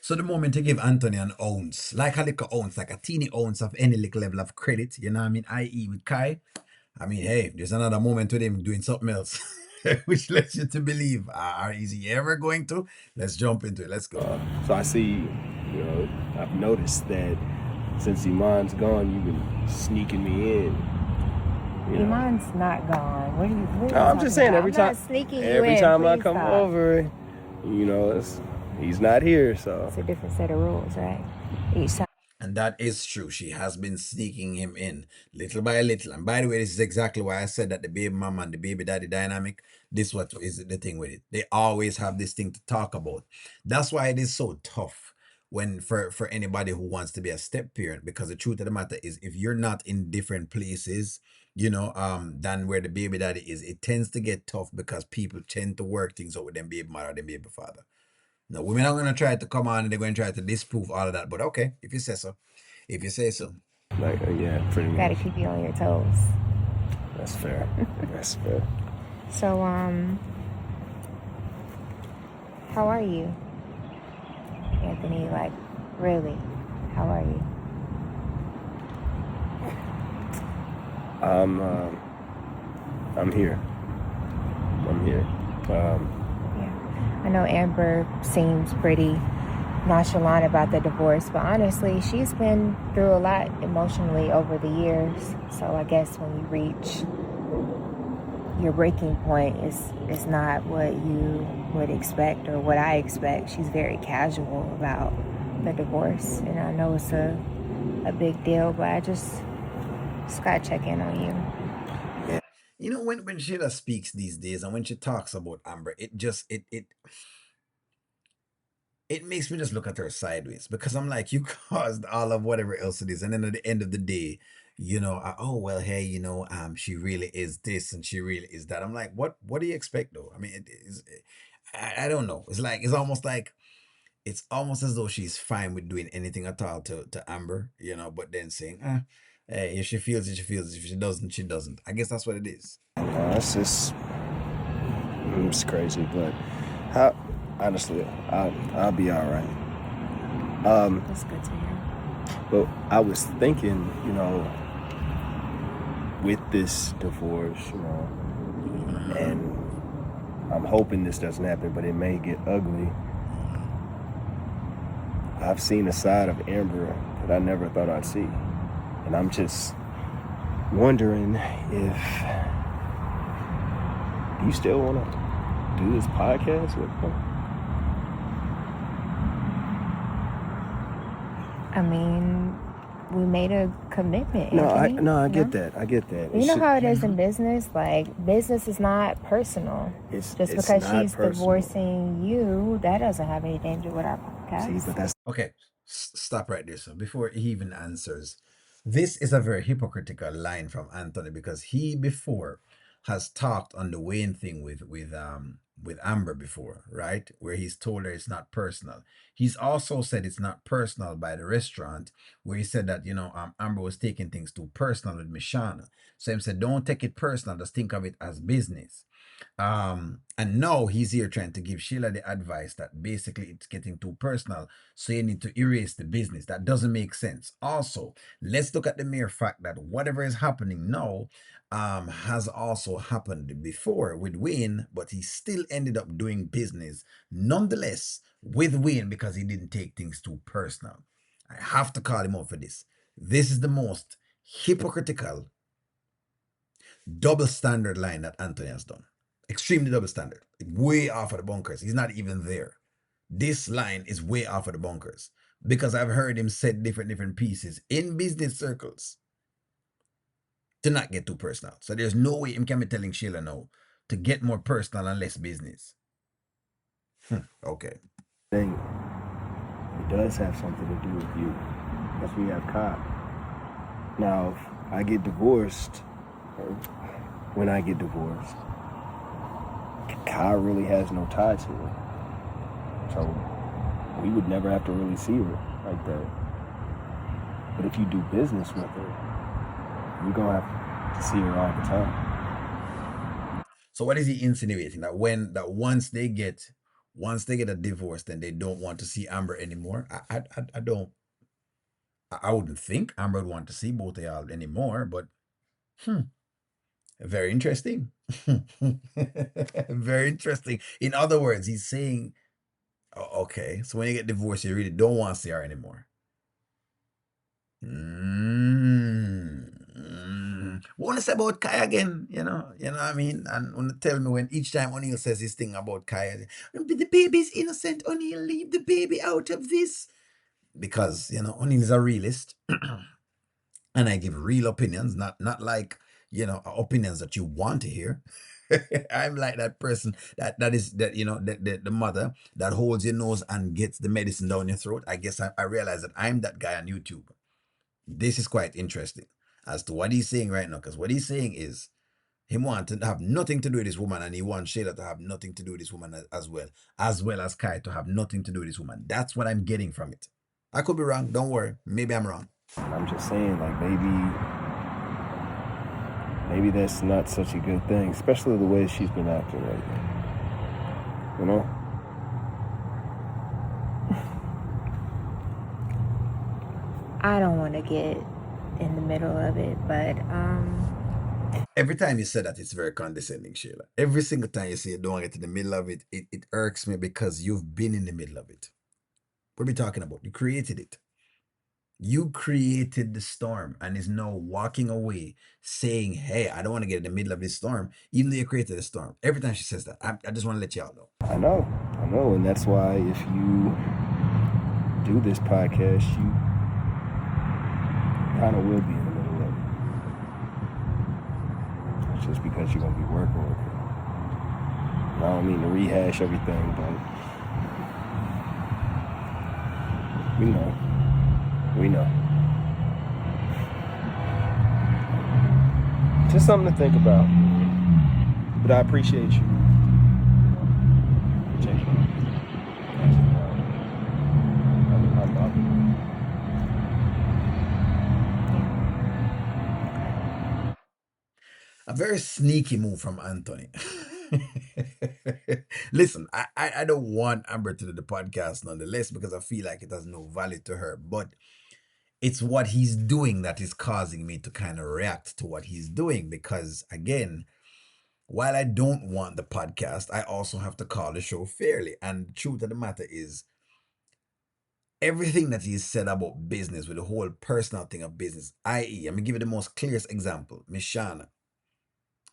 So the moment you give Anthony an ounce, like a little ounce, like a teeny ounce of any little level of credit, you know what I mean? I.e. with Kai, I mean, hey, there's another moment with him doing something else, which lets you to believe, is he ever going to? Let's jump into it. Let's go. So I see, I've noticed that since Iman's gone, you've been sneaking me in. Iman's not gone. What are you I'm just saying, about? every I'm time, not sneaking you every in. time I Please come stop. over, he's not here, so. It's a different set of rules, right? Each time. And that is true. She has been sneaking him in little by little. And by the way, this is exactly why I said that the baby mama and the baby daddy dynamic, this what is the thing with it. They always have this thing to talk about. That's why it is so tough when for anybody who wants to be a step parent, because the truth of the matter is if you're not in different places, than where the baby daddy is, it tends to get tough because people tend to work things out with them baby mother, them baby father. No, we're not going to try to come on and they're going to try to disprove all of that. But okay, if you say so. If you say so. Yeah, pretty much. Gotta keep you on your toes. That's fair. That's fair. So, how are you, Anthony? Like, really, how are you? I'm here. Yeah, I know Amber seems pretty nonchalant about the divorce, but honestly, she's been through a lot emotionally over the years. So I guess when you reach your breaking point, it's not what you would expect or what I expect. She's very casual about the divorce, and I know it's a big deal, but I just gotta check in on you. You know, when Shayla speaks these days and when she talks about Amber, it makes me just look at her sideways because I'm like, you caused all of whatever else it is, and then at the end of the day, oh well, hey, she really is this and she really is that. I'm like, what do you expect though? I mean, it is, I don't know. It's almost as though she's fine with doing anything at all to Amber, but then saying, hey, if she feels it, she feels it. If she doesn't, she doesn't. I guess that's what it is. It's just, it's crazy, but honestly, I'll be all right. That's good to hear. But I was thinking, with this divorce, and I'm hoping this doesn't happen, but it may get ugly. I've seen a side of Amber that I never thought I'd see. And I'm just wondering if do you still want to do this podcast with her? I mean, we made a commitment. I get that. I get that. You know how it is in business? Like, business is not personal. Just because she's divorcing you, that doesn't have anything to do with our podcast. See, but that's okay. Stop right there. So before he even answers, this is a very hypocritical line from Anthony because he before has talked on the Wayne thing with Amber before, right? Where he's told her it's not personal. He's also said it's not personal by the restaurant, where he said that Amber was taking things too personal with Mishana. So he said, don't take it personal, just think of it as business. And now he's here trying to give Shayla the advice that basically it's getting too personal, so you need to erase the business. That doesn't make sense. Also, let's look at the mere fact that whatever is happening now has also happened before with Wayne, but he still ended up doing business nonetheless with Wayne because he didn't take things too personal. I have to call him out for this. This is the most hypocritical double standard line that Anthony has done. Extremely double standard. Way off of the bunkers. He's not even there. This line is way off of the bunkers because I've heard him set different pieces in business circles to not get too personal. So there's no way him can be telling Shayla now to get more personal and less business. Okay. Thing, it does have something to do with you. Because we have Kai. Now, if I get divorced, or when I get divorced, Kai really has no tie to her. So we would never have to really see her like that. But if you do business with her, you're going to have to see her all the time. So what is he insinuating? That once they get Once they get a divorce, then they don't want to see Amber anymore. I don't. I wouldn't think Amber would want to see both of y'all anymore. But hmm, very interesting. Very interesting. In other words, he's saying, okay, so when you get divorced, you really don't want to see her anymore. What to say about Kai again? You know what I mean? And want to tell me when each time O'Neill says this thing about Kai, the baby's innocent. O'Neill, leave the baby out of this. Because, O'Neill is a realist. And I give real opinions, not like, opinions that you want to hear. I'm like that person the mother that holds your nose and gets the medicine down your throat. I guess I realize that I'm that guy on YouTube. This is quite interesting as to what he's saying right now, because what he's saying is him want to have nothing to do with this woman, and he wants Shayla to have nothing to do with this woman as well as Kai to have nothing to do with this woman. That's what I'm getting from it. I could be wrong. Don't worry. Maybe I'm wrong. And I'm just saying, like, maybe that's not such a good thing, especially the way she's been acting right now. You know? I don't want to get in the middle of it, but Every time you say that, it's very condescending, Shayla. Every single time you say you don't want to get in the middle of it, it irks me because you've been in the middle of it. What are we talking about? You created it. You created the storm and is now walking away saying, hey, I don't want to get in the middle of this storm, even though you created the storm. Every time she says that, I just want to let you all know. I know, and that's why if you do this podcast, you kind of will be in the middle of it. It's just because you're gonna be working with it. And I don't mean to rehash everything, but we know. Just something to think about. But I appreciate you. A very sneaky move from Anthony. Listen, I don't want Amber to do the podcast nonetheless because I feel like it has no value to her. But it's what he's doing that is causing me to kind of react to what he's doing. Because again, while I don't want the podcast, I also have to call the show fairly. And the truth of the matter is, everything that he said about business with the whole personal thing of business, i.e., I'm gonna give you the most clearest example, Miss Shana.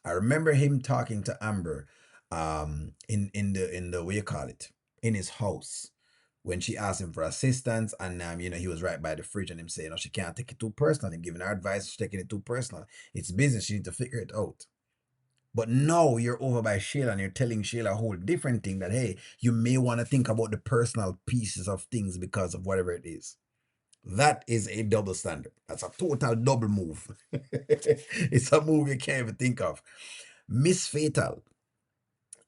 I remember him talking to Amber in the what you call it, in his house, when she asked him for assistance, and he was right by the fridge, and him saying, she can't take it too personal. Him giving her advice, she's taking it too personal. It's business, she need to figure it out. But now you're over by Shayla and you're telling Shayla a whole different thing, that hey, you may want to think about the personal pieces of things because of whatever it is. That is a double standard. That's a total double move. It's a move you can't even think of. Miss Fatal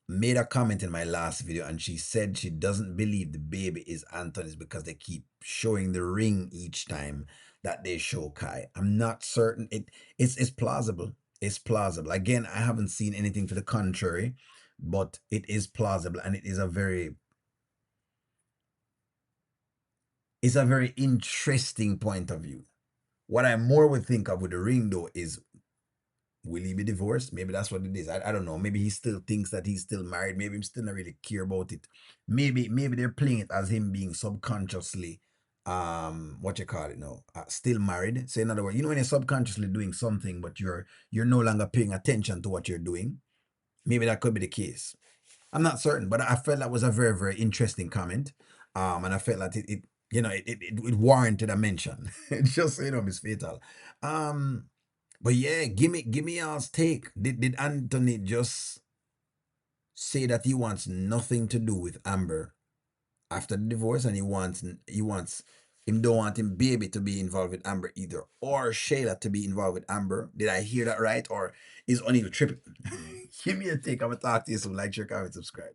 made a comment in my last video, and she said she doesn't believe the baby is Anthony's because they keep showing the ring each time that they show Kai. I'm not certain. It's plausible. It's plausible. Again, I haven't seen anything to the contrary, but it is plausible, and it's a very interesting point of view. What I more would think of with the ring though is, will he be divorced? Maybe that's what it is. I don't know. Maybe he still thinks that he's still married. Maybe him still not really care about it. Maybe they're playing it as him being subconsciously what you call it now, still married. So in other words, when you're subconsciously doing something but you're no longer paying attention to what you're doing. Maybe that could be the case. I'm not certain, but I felt that was a very, very interesting comment. And I felt that it warranted a mention. Just so Miss Fatal. But yeah, give me y'all's take. Did Anthony just say that he wants nothing to do with Amber after the divorce, and he wants him don't want him baby to be involved with Amber either, or Shayla to be involved with Amber? Did I hear that right, or is O'Neill tripping? Give me a take. I'm gonna talk to you soon. Like, share, comment, subscribe.